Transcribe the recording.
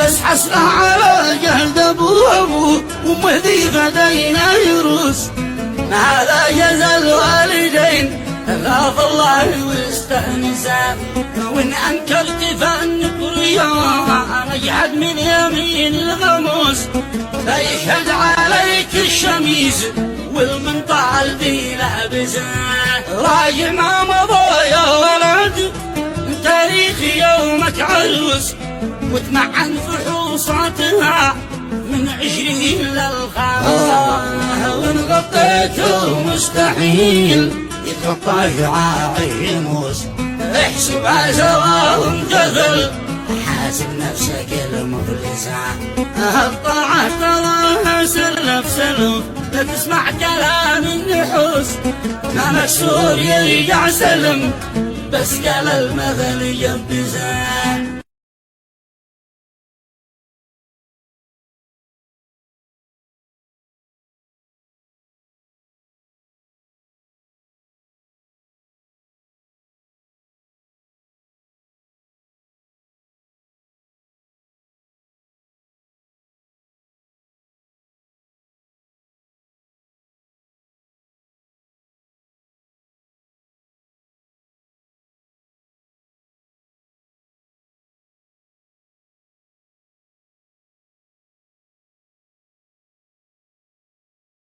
بس حسرة على جهد أبوه ومهدي غدينا يروس ما لا يزال والدين خاف الله واستأنسا وإن أنكرت فالنكر يوم يجحد من يمين الغموس لا يشهد عليك الشميس والمنطال ذي لابسه راجع ما مضى يا ولد تاريخ يومك عروس وتمعن فحوصاتها من 20 للخمسة وإن غطيته مستحيل يتغطى شعاعي يموس احسبها سواهم جذل حاسب نفسك المفلسة الطاعة تراها سلف سلف لا تسمع كلام النحوس ما مكسور يرجع سلم بس قال المثل يبزان